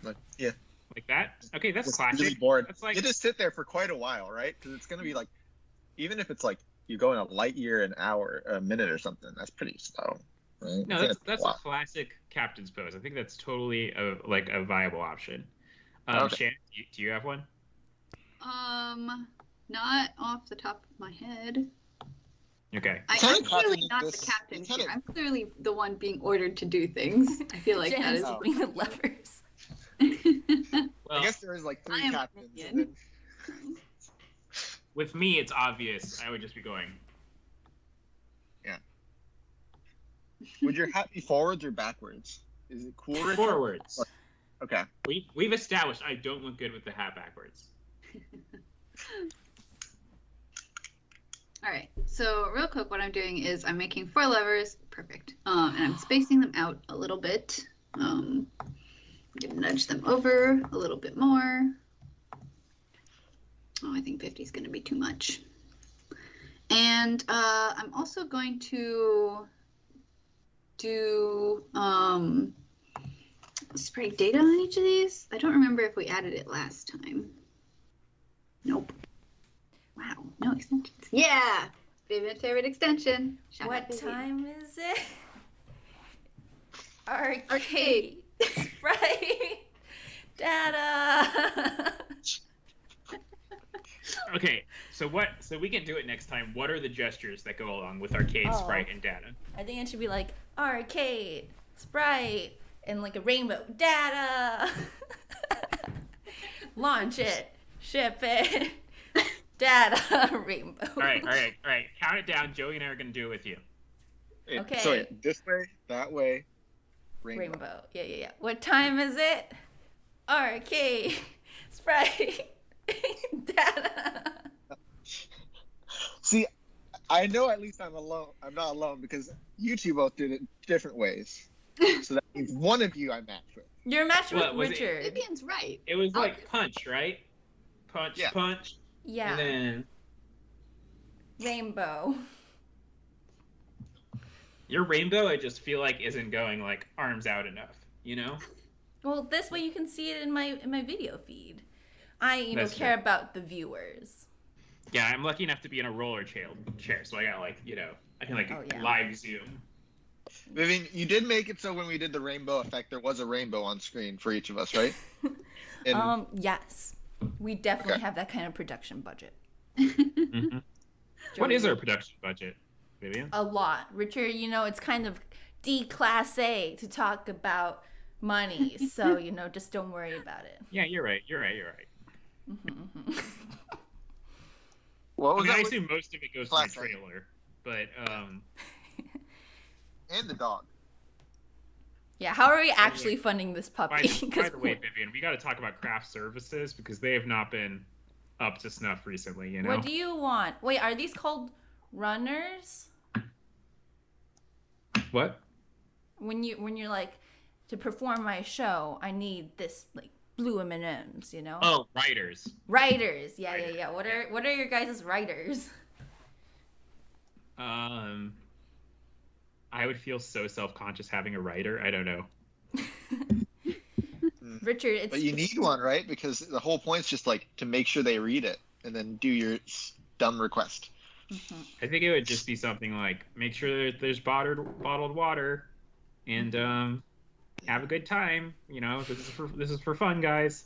Speaker 2: But yeah.
Speaker 3: Like that? Okay, that's
Speaker 2: It's
Speaker 3: classic.
Speaker 2: really bored.
Speaker 3: That's like
Speaker 2: You just sit there for quite a while, right? Because it's gonna be like, even if it's like you go in a light year an hour, a minute or something, that's pretty slow. Right?
Speaker 3: no, that's a classic captain's pose. I think that's totally a viable option.
Speaker 2: Okay.
Speaker 3: Shannon, do you have one?
Speaker 1: Not off the top of my head.
Speaker 3: Okay.
Speaker 1: I'm clearly not the captain here. I'm clearly the one being ordered to do things. I feel like that is
Speaker 4: doing the levers.
Speaker 3: Well,
Speaker 2: I guess there is like 3
Speaker 1: I am
Speaker 2: captains.
Speaker 1: Vivian.
Speaker 2: And then...
Speaker 3: with me, it's obvious. I would just be going.
Speaker 2: Yeah. Would your hat be forwards or backwards? Is it cool? Richard?
Speaker 3: Forwards.
Speaker 2: Okay.
Speaker 3: We've established I don't look good with the hat backwards.
Speaker 1: All right. So real quick, what I'm doing is I'm making 4 levers. Perfect. And I'm spacing them out a little bit. I'm gonna nudge them over a little bit more. Oh, I think 50 is going to be too much. And I'm also going to do spray data on each of these. I don't remember if we added it last time. Nope. Wow, no extensions. Yeah, Vivian's favorite extension. Shout out
Speaker 4: What
Speaker 1: Vivian.
Speaker 4: time is it? Arcade. Sprite. Data.
Speaker 3: Okay, so we can do it next time. What are the gestures that go along with arcade, sprite, and data?
Speaker 4: I think it should be like arcade, Sprite, and like a rainbow. Data. Launch it. Ship it. Data. Rainbow.
Speaker 3: All right. Count it down. Joey and I are gonna do it with you.
Speaker 4: Okay.
Speaker 2: So wait, this way, that way, rainbow.
Speaker 4: Yeah. What time is it? Arcade, Sprite, Dad.
Speaker 2: See, I know at least I'm alone. I'm not alone because you two both did it different ways. So that means one of you I matched with.
Speaker 4: You're matched with
Speaker 3: What was it?
Speaker 4: Richard.
Speaker 1: Vivian's right.
Speaker 3: It was like punch, right? Punch,
Speaker 2: Yeah.
Speaker 3: punch,
Speaker 4: Yeah.
Speaker 3: and then
Speaker 4: Rainbow.
Speaker 3: your rainbow. I just feel like isn't going like arms out enough. You know?
Speaker 4: Well, this way you can see it in my video feed. I
Speaker 3: That's
Speaker 4: care
Speaker 3: true.
Speaker 4: about the viewers.
Speaker 3: Yeah, I'm lucky enough to be in a roller chair, so I got like I can like
Speaker 4: Oh, yeah.
Speaker 3: live zoom.
Speaker 2: Vivian, you did make it so when we did the rainbow effect, there was a rainbow on screen for each of us, right? And
Speaker 4: Yes. We definitely
Speaker 2: Okay.
Speaker 4: have that kind of production budget.
Speaker 3: Mm-hmm. What is our production budget, Vivian?
Speaker 4: A lot. Richard, it's kind of declassé to talk about money. So, just don't worry about it.
Speaker 3: Yeah, you're right.
Speaker 2: what
Speaker 3: I
Speaker 2: was
Speaker 3: mean, I
Speaker 2: that?
Speaker 3: assume most of it goes to the
Speaker 2: Class A.
Speaker 3: trailer, but
Speaker 2: And the dog.
Speaker 4: Yeah, how are we actually funding this puppy?
Speaker 3: by the way, Vivian, we got to talk about craft services because they have not been up to snuff recently. You know.
Speaker 4: What do you want? Wait, are these called runners?
Speaker 3: What?
Speaker 4: When you're like, to perform my show, I need this like blue M&Ms,
Speaker 3: Oh, writers.
Speaker 4: Writers. Yeah.
Speaker 3: Writers,
Speaker 4: What are your guys' writers?
Speaker 3: I would feel so self-conscious having a writer. I don't know.
Speaker 4: Richard,
Speaker 2: But you need one, right? Because the whole point's just like to make sure they read it and then do your dumb request.
Speaker 3: I think it would just be something like make sure that there's bottled water, and have a good time. This is for fun, guys.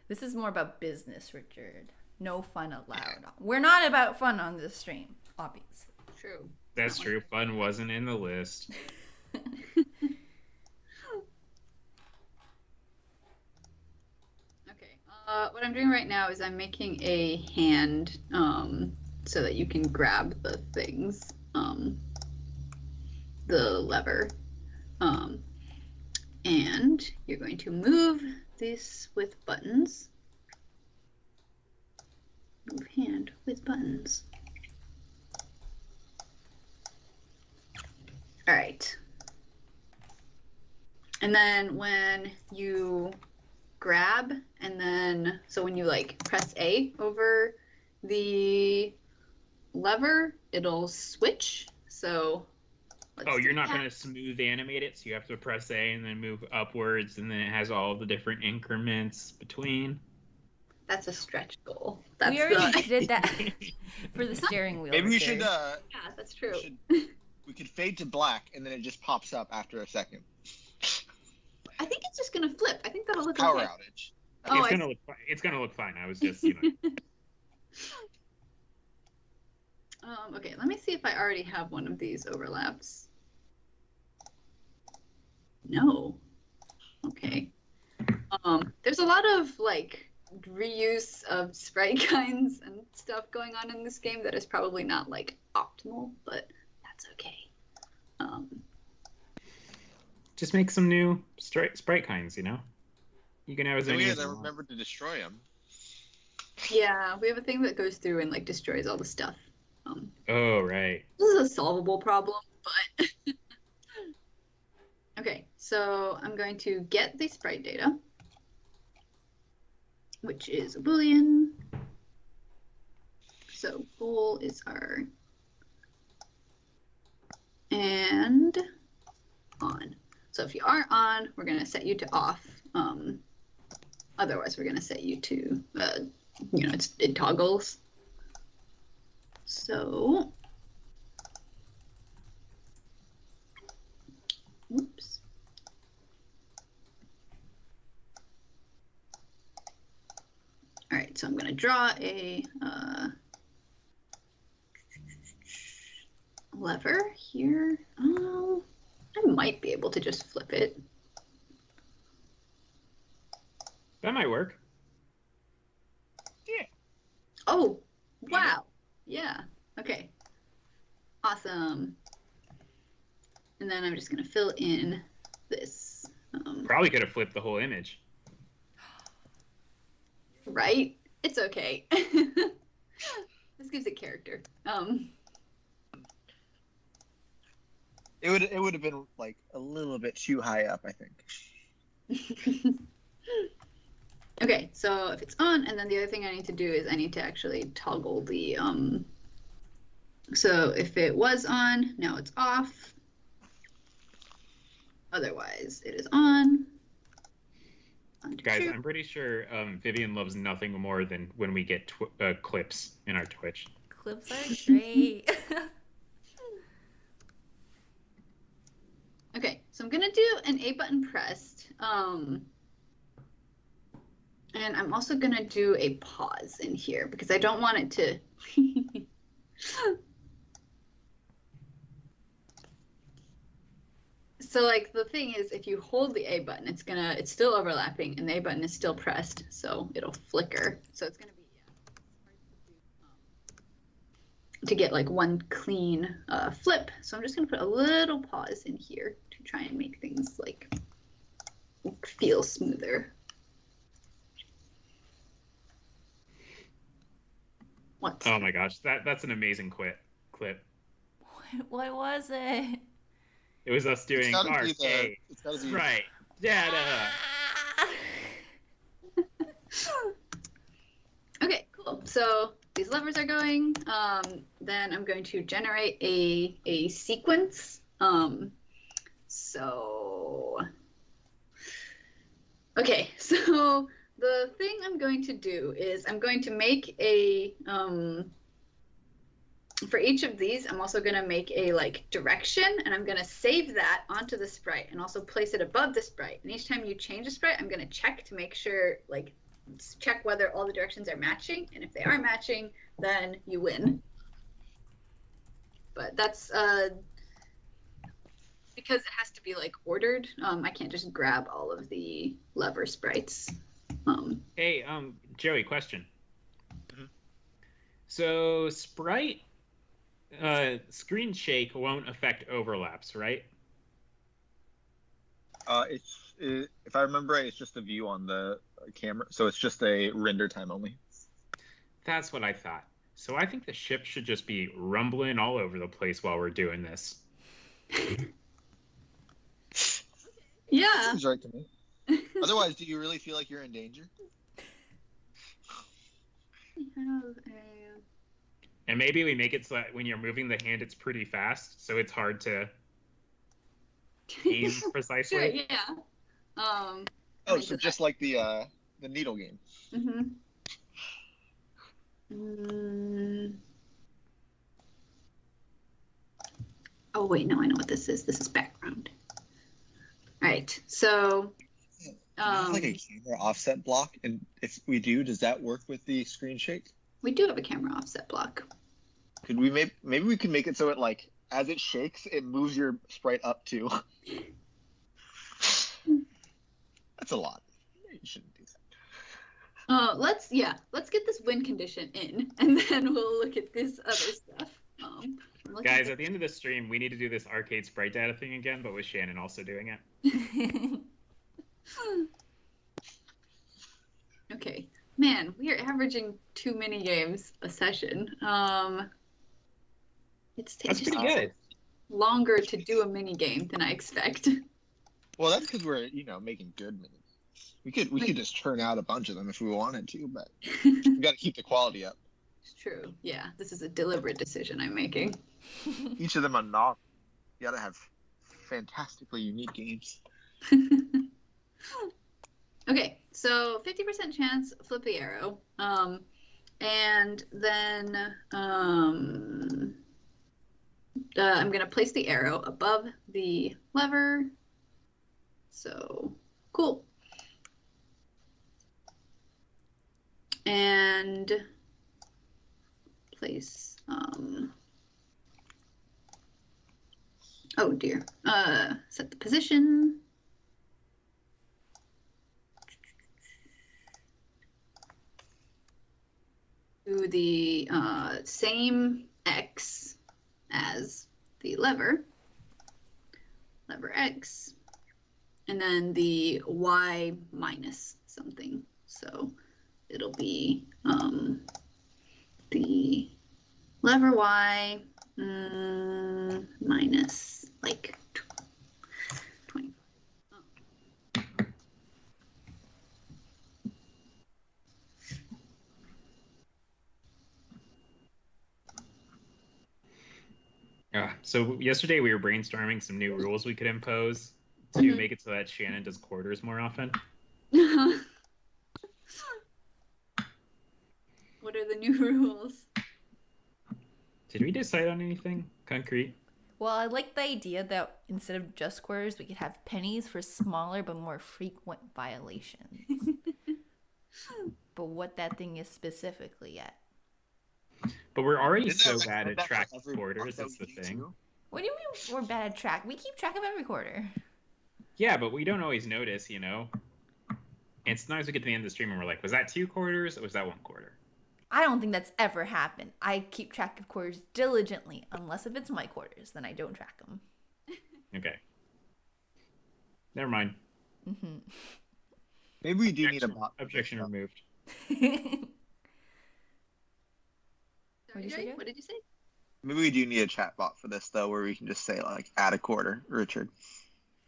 Speaker 4: This is more about business, Richard. No fun allowed. We're not about fun on this stream, obviously.
Speaker 1: True.
Speaker 3: That's true. Fun wasn't in the list.
Speaker 1: Okay. What I'm doing right now is I'm making a hand so that you can grab the things, the lever. And you're going to move this with buttons. Move hand with buttons. All right. And then when you grab, and then, so when you like press A over the lever, it'll switch. So
Speaker 3: Oh,
Speaker 1: do
Speaker 3: you're not
Speaker 1: that.
Speaker 3: going to smooth animate it, so you have to press A and then move upwards, and then it has all the different increments between.
Speaker 1: That's a stretch goal. That's
Speaker 4: We already did that for the steering wheel.
Speaker 2: Maybe we
Speaker 4: Richard.
Speaker 2: should.
Speaker 1: Yeah, that's true.
Speaker 2: We could fade to black and then it just pops up after a second.
Speaker 1: I think it's just gonna flip. I think that'll look
Speaker 2: Power
Speaker 1: okay.
Speaker 2: outage.
Speaker 1: Oh,
Speaker 3: It's gonna look fine. It's gonna look fine. I was just,
Speaker 1: Okay, let me see if I already have one of these overlaps. No. Okay. There's a lot of like reuse of sprite kinds and stuff going on in this game that is probably not like optimal, but that's okay.
Speaker 3: just make some new sprite kinds. You can have as
Speaker 2: So we
Speaker 3: many
Speaker 2: had
Speaker 3: as
Speaker 2: to
Speaker 3: you want.
Speaker 2: remember to destroy them.
Speaker 1: Yeah, we have a thing that goes through and like destroys all the stuff.
Speaker 3: Oh, right.
Speaker 1: This is a solvable problem, but okay, so I'm going to get the sprite data, which is a boolean. So bool is our and on. So if you are on, we're going to set you to off. Otherwise, we're going to set you to, it toggles. So, oops. All right, so I'm going to draw a lever here. I might be able to just flip it.
Speaker 3: That might work.
Speaker 1: Oh, wow. Yeah. Okay. Awesome. And then I'm just going to fill in this.
Speaker 3: Probably could have flipped the whole image.
Speaker 1: Right? It's okay. This gives it character.
Speaker 2: It would have been like a little bit too high up, I think.
Speaker 1: Okay, so if it's on, and then the other thing I need to do is I need to actually toggle the so if it was on, now it's off. Otherwise, it is on.
Speaker 3: Guys, I'm pretty sure Vivian loves nothing more than when we get clips in our Twitch.
Speaker 4: Clips are great.
Speaker 1: Okay, so I'm gonna do an A button pressed. And I'm also gonna do a pause in here because I don't want it to. So like the thing is, if you hold the A button, it's still overlapping, and the A button is still pressed, so it'll flicker. So it's gonna be to get like one clean flip. So I'm just gonna put a little pause in here to try and make things like feel smoother. What?
Speaker 3: Oh my gosh, that's an amazing clip.
Speaker 4: What was it?
Speaker 3: It was us doing arcade. Right. Data.
Speaker 1: Okay, cool. So these levers are going. Then I'm going to generate a sequence. Okay, so the thing I'm going to do is I'm going to make a for each of these, I'm also going to make a like direction, and I'm going to save that onto the sprite and also place it above the sprite. And each time you change a sprite, I'm going to check to make sure, like, check whether all the directions are matching. And if they are matching, then you win. But that's because it has to be like ordered. I can't just grab all of the lever sprites.
Speaker 3: Hey, Joey, question.
Speaker 2: Mm-hmm.
Speaker 3: So sprite screen shake won't affect overlaps, right?
Speaker 2: If I remember right, it's just a view on the camera, so it's just a render time only.
Speaker 3: That's what I thought. So I think the ship should just be rumbling all over the place while we're doing this.
Speaker 1: Yeah.
Speaker 2: Seems right to me. Otherwise, do you really feel like you're in danger?
Speaker 3: And maybe we make it so that when you're moving the hand, it's pretty fast, so it's hard to aim precisely.
Speaker 1: Sure, yeah.
Speaker 2: So just like the needle game.
Speaker 1: Oh wait, no, I know what this is. This is background. All right, so.
Speaker 2: Like a camera offset block, and if we do, does that work with the screen shake?
Speaker 1: We do have a camera offset block.
Speaker 2: Could we maybe we can make it so it like as it shakes, it moves your sprite up too. That's a lot. You shouldn't do that.
Speaker 1: Let's get this win condition in, and then we'll look at this other stuff.
Speaker 3: Guys, at the end of the stream, we need to do this arcade sprite data thing again, but with Shannon also doing it.
Speaker 1: Okay, man, we are averaging 2 mini games a session. It's
Speaker 3: That's pretty good.
Speaker 1: Longer to do a mini game than I expect.
Speaker 2: Well, that's because we're making good mini games. We could just churn out a bunch of them if we wanted to, but we got to keep the quality up.
Speaker 1: It's true. Yeah, this is a deliberate decision I'm making.
Speaker 2: Each of them are novel. You got to have fantastically unique games.
Speaker 1: Okay, so 50% chance, flip the arrow. And then I'm going to place the arrow above the lever. So, cool. And place, oh dear, set the position. Do the same X as the lever X, and then the Y minus something. So it'll be the lever Y minus like 20.
Speaker 3: So yesterday we were brainstorming some new rules we could impose to make it so that Shannon does quarters more often.
Speaker 1: What are the new rules?
Speaker 3: Did we decide on anything concrete?
Speaker 4: Well, I like the idea that instead of just quarters, we could have pennies for smaller but more frequent violations. But what that thing is specifically yet.
Speaker 3: But we're already
Speaker 2: Isn't
Speaker 3: so
Speaker 2: that
Speaker 3: bad at
Speaker 2: that for
Speaker 3: tracking
Speaker 2: every
Speaker 3: quarters,
Speaker 2: block
Speaker 3: that's
Speaker 2: that
Speaker 3: the
Speaker 2: we
Speaker 3: thing.
Speaker 2: do?
Speaker 4: What do you mean we're bad at track? We keep track of every quarter.
Speaker 3: Yeah, but we don't always notice, you know? And sometimes we get to the end of the stream and we're like, was that 2 quarters or was that 1 quarter?
Speaker 4: I don't think that's ever happened. I keep track of quarters diligently, unless if it's my quarters, then I don't track them.
Speaker 3: Okay. Never mind.
Speaker 4: Mm-hmm.
Speaker 2: Maybe we do need a bot.
Speaker 3: Objection removed.
Speaker 1: Sorry,
Speaker 4: What'd you say,
Speaker 1: what did you say?
Speaker 2: Maybe we do need a chat bot for this though, where we can just say like add a quarter, Richard.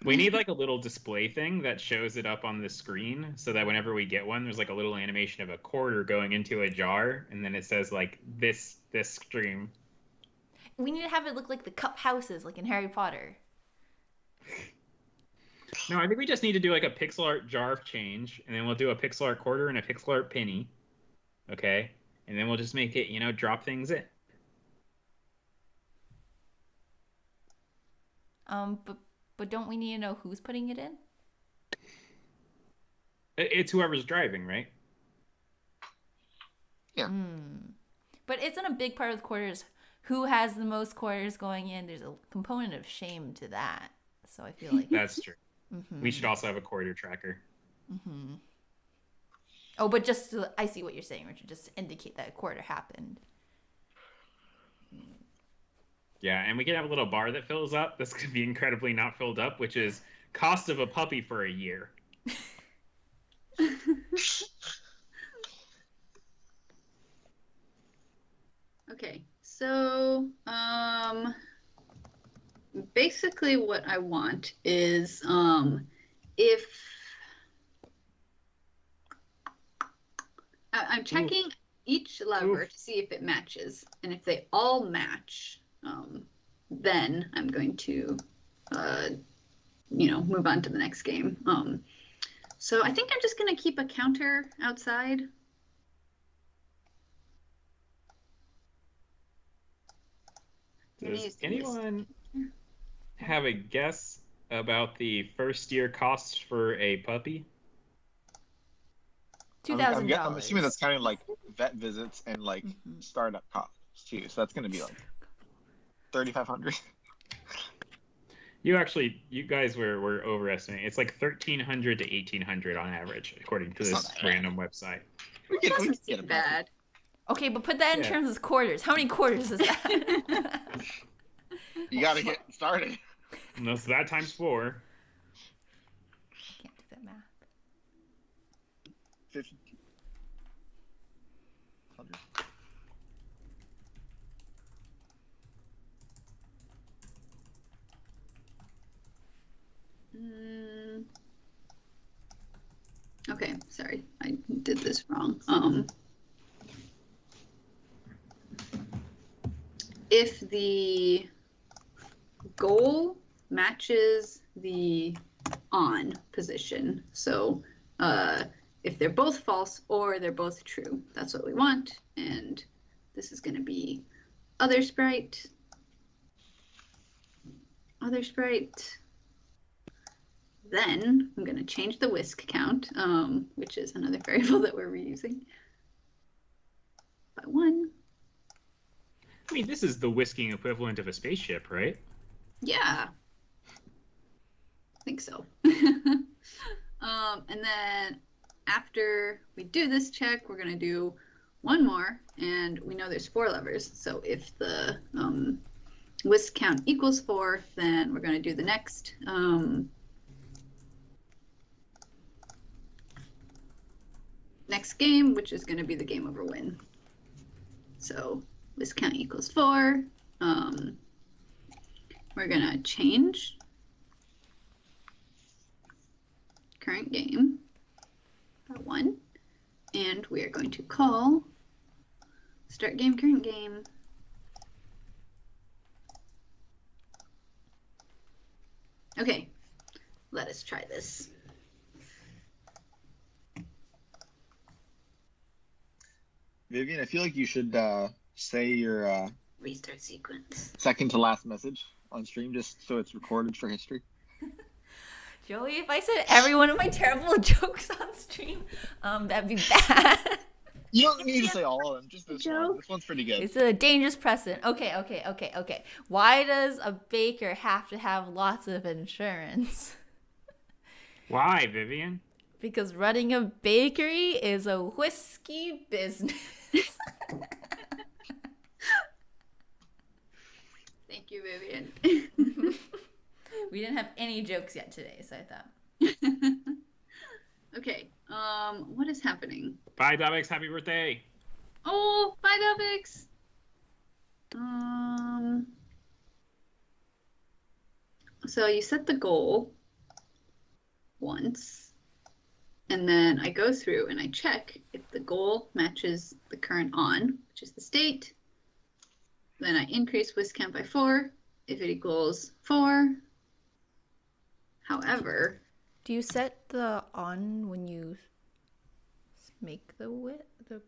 Speaker 3: We need like a little display thing that shows it up on the screen so that whenever we get one, there's like a little animation of a quarter going into a jar, and then it says like this stream.
Speaker 4: We need to have it look like the cup houses, like in Harry Potter.
Speaker 3: No, I think we just need to do like a pixel art jar change, and then we'll do a pixel art quarter and a pixel art penny. Okay? And then we'll just make it, you know, drop things in.
Speaker 4: But don't we need to know who's putting it in?
Speaker 3: It's whoever's driving, right?
Speaker 2: Yeah.
Speaker 4: But isn't a big part of the quarters who has the most quarters going in? There's a component of shame to that. So I feel like
Speaker 3: That's true.
Speaker 4: Mm-hmm.
Speaker 3: We should also have a quarter tracker.
Speaker 4: Mm-hmm. Oh, but just to, I see what you're saying, Richard. Just to indicate that a quarter happened.
Speaker 3: Yeah, and we can have a little bar that fills up. This could be incredibly not filled up, which is cost of a puppy for a year.
Speaker 1: Okay, so basically what I want is if I'm checking each lever to see if it matches, and if they all match, then I'm going to move on to the next game. So I think I'm just going to keep a counter outside.
Speaker 3: Does anyone have a guess about the first year cost for a puppy?
Speaker 4: $2,000.
Speaker 2: I'm assuming that's kind of like vet visits and like startup costs too. So that's going to be like $3,500.
Speaker 3: You guys were overestimating. It's like $1,300 to $1,800 on average, according to this random website.
Speaker 1: It doesn't seem bad.
Speaker 4: Okay, but put that in terms of quarters. How many quarters is that?
Speaker 2: You got to get started.
Speaker 3: No, so that times 4.
Speaker 4: I can't do that math.
Speaker 2: 1,500.
Speaker 1: Okay, sorry, I did this wrong. If the goal matches the on position, so if they're both false or they're both true, that's what we want. And this is going to be other sprite. Then I'm going to change the whisk count, which is another variable that we're reusing, by 1.
Speaker 3: I mean, this is the whisking equivalent of a spaceship, right?
Speaker 1: Yeah, I think so. And then after we do this check, we're going to do one more, and we know there's 4 levers. So if the whisk count equals 4, then we're going to do the next. next game, which is going to be the game over win. So this count equals 4. We're going to change current game by 1. And we are going to call start game, current game. Okay, let us try this.
Speaker 2: Vivian, I feel like you should say your
Speaker 1: Restart sequence.
Speaker 2: second to last message on stream, just so it's recorded for history.
Speaker 4: Joey, if I said every one of my terrible jokes on stream, that'd be bad.
Speaker 2: You don't need to say all of them, just this one. This one's pretty good.
Speaker 4: It's a dangerous precedent. Okay. Why does a baker have to have lots of insurance?
Speaker 3: Why, Vivian?
Speaker 4: Because running a bakery is a whiskey business.
Speaker 1: Thank you, Vivian.
Speaker 4: We didn't have any jokes yet today, so I thought.
Speaker 1: Okay, what is happening?
Speaker 3: Bye, Davix. Happy birthday.
Speaker 1: Oh, bye, Davix. So you set the goal once, and then I go through and I check if the goal matches the current on, which is the state. Then I increase whisk count by 4 if it equals 4. However,
Speaker 4: Do you set the on when you make the levers?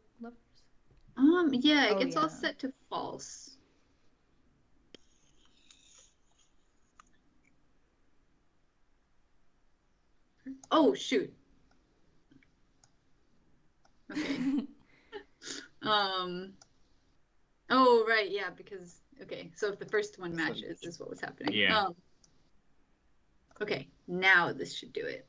Speaker 1: yeah, it
Speaker 4: Oh,
Speaker 1: gets all
Speaker 4: yeah.
Speaker 1: set to false. Oh, shoot. Okay. Oh, right, yeah, because, okay, so if the first one matches is what was happening.
Speaker 3: Yeah.
Speaker 1: Okay, now this should do it.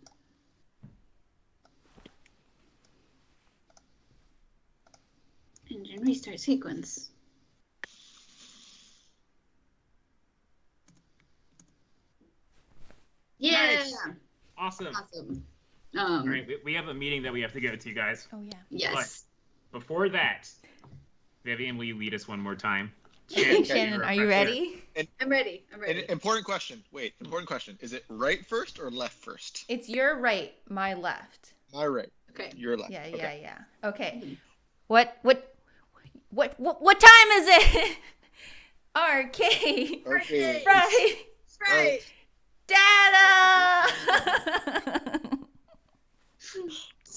Speaker 1: Engine restart sequence. Yeah!
Speaker 3: Nice. Awesome.
Speaker 1: Awesome.
Speaker 3: All right, we have a meeting that we have to go to, guys.
Speaker 4: Oh, yeah.
Speaker 1: Yes.
Speaker 3: Before that, Vivian, will you lead us one more time?
Speaker 4: Shannon, are you ready?
Speaker 1: I'm ready.
Speaker 2: An important question. Wait, important question. Is it right first or left first?
Speaker 4: It's your right, my left.
Speaker 2: My right.
Speaker 1: Okay.
Speaker 2: Your left.
Speaker 4: Yeah.
Speaker 1: Mm-hmm.
Speaker 4: Okay. What time is it? Arcade.
Speaker 2: Okay.
Speaker 4: Right.
Speaker 1: Right.
Speaker 4: Data.